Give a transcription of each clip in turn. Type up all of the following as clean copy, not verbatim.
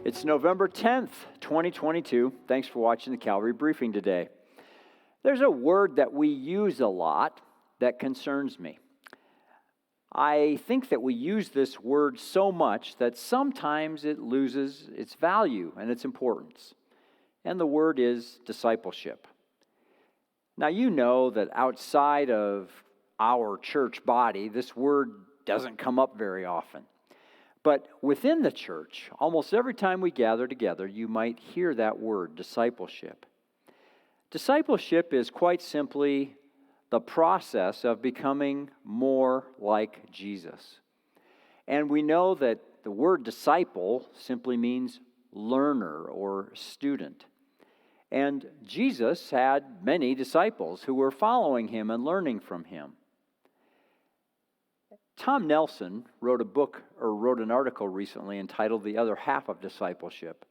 It's November 10th, 2022. Thanks for watching the Calvary briefing today. There's a word that we use a lot that concerns me. I think that we use this word so much that sometimes it loses its value and its importance. And the word is discipleship. Now, you know that outside of our church body, this word doesn't come up very often. But within the church, almost every time we gather together, you might hear that word, discipleship. Discipleship is quite simply the process of becoming more like Jesus. And we know that the word disciple simply means learner or student. And Jesus had many disciples who were following him and learning from him. Tom Nelson wrote an article recently entitled "The Other Half of Discipleship."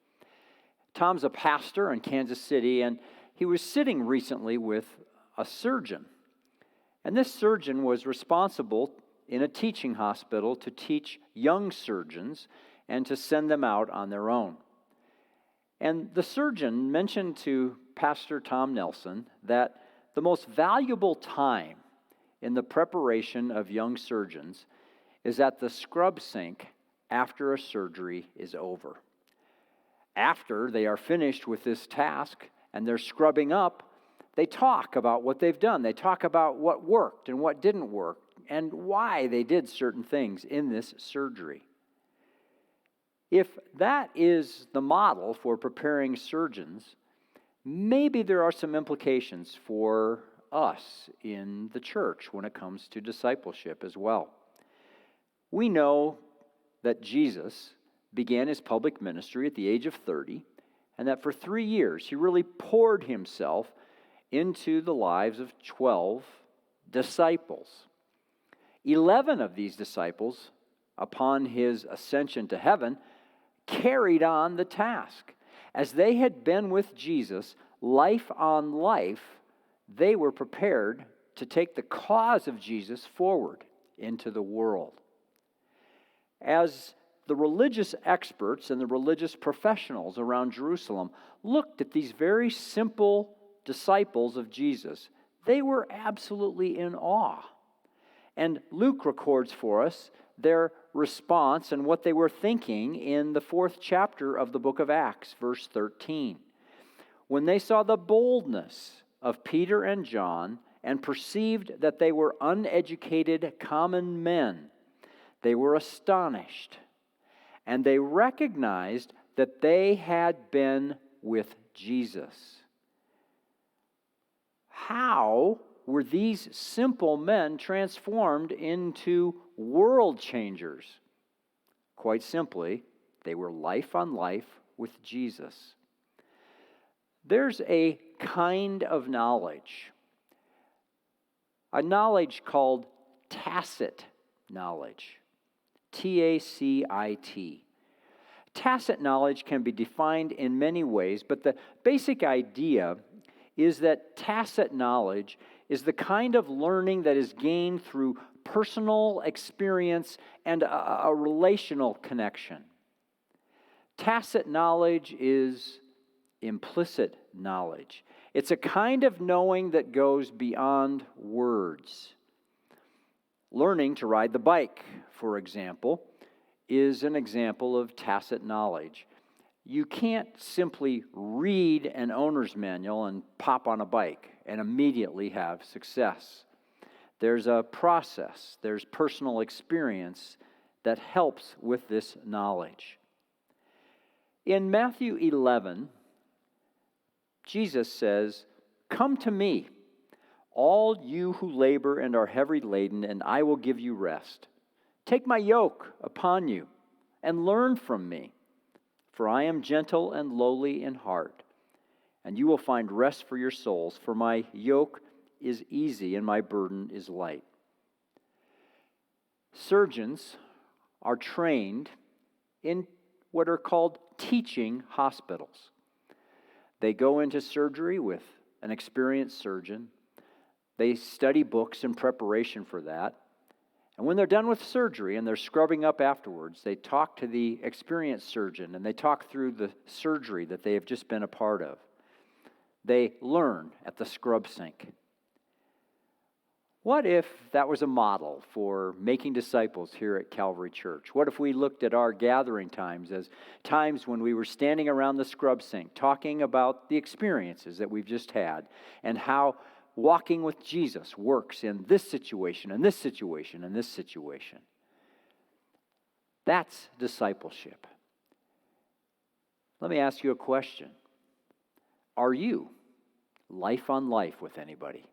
Tom's a pastor in Kansas City, and he was sitting recently with a surgeon. And this surgeon was responsible in a teaching hospital to teach young surgeons and to send them out on their own. And the surgeon mentioned to Pastor Tom Nelson that the most valuable time in the preparation of young surgeons is at the scrub sink after a surgery is over. After they are finished with this task and they're scrubbing up, they talk about what they've done. They talk about what worked and what didn't work and why they did certain things in this surgery. If that is the model for preparing surgeons, maybe there are some implications for us in the church when it comes to discipleship as well. We know that Jesus began his public ministry at the age of 30, and that for 3 years he really poured himself into the lives of 12 disciples. 11 of these disciples, upon his ascension to heaven, carried on the task. As they had been with Jesus, life on life, they were prepared to take the cause of Jesus forward into the world. As the religious experts and the religious professionals around Jerusalem looked at these very simple disciples of Jesus, they were absolutely in awe. And Luke records for us their response and what they were thinking in the 4th chapter of the book of Acts, verse 13. When they saw the boldness of Peter and John and perceived that they were uneducated common men, they were astonished, and they recognized that they had been with Jesus. How were these simple men transformed into world changers? Quite simply, they were life on life with Jesus. There's a kind of knowledge, a knowledge called tacit knowledge, T-A-C-I-T. Tacit knowledge can be defined in many ways, but the basic idea is that tacit knowledge is the kind of learning that is gained through personal experience and a relational connection. Tacit knowledge is implicit knowledge. It's a kind of knowing that goes beyond words. Learning to ride the bike, for example, is an example of tacit knowledge. You can't simply read an owner's manual and pop on a bike and immediately have success. There's a process, there's personal experience that helps with this knowledge. In Matthew 11, Jesus says, "Come to me, all you who labor and are heavy laden, and I will give you rest. Take my yoke upon you and learn from me, for I am gentle and lowly in heart, and you will find rest for your souls, for my yoke is easy and my burden is light." Surgeons are trained in what are called teaching hospitals. They go into surgery with an experienced surgeon. They study books in preparation for that. And when they're done with surgery and they're scrubbing up afterwards, they talk to the experienced surgeon and they talk through the surgery that they have just been a part of. They learn at the scrub sink. What if that was a model for making disciples here at Calvary Church? What if we looked at our gathering times as times when we were standing around the scrub sink talking about the experiences that we've just had and how walking with Jesus works in this situation and this situation and this situation? That's discipleship. Let me ask you a question. Are you life on life with anybody?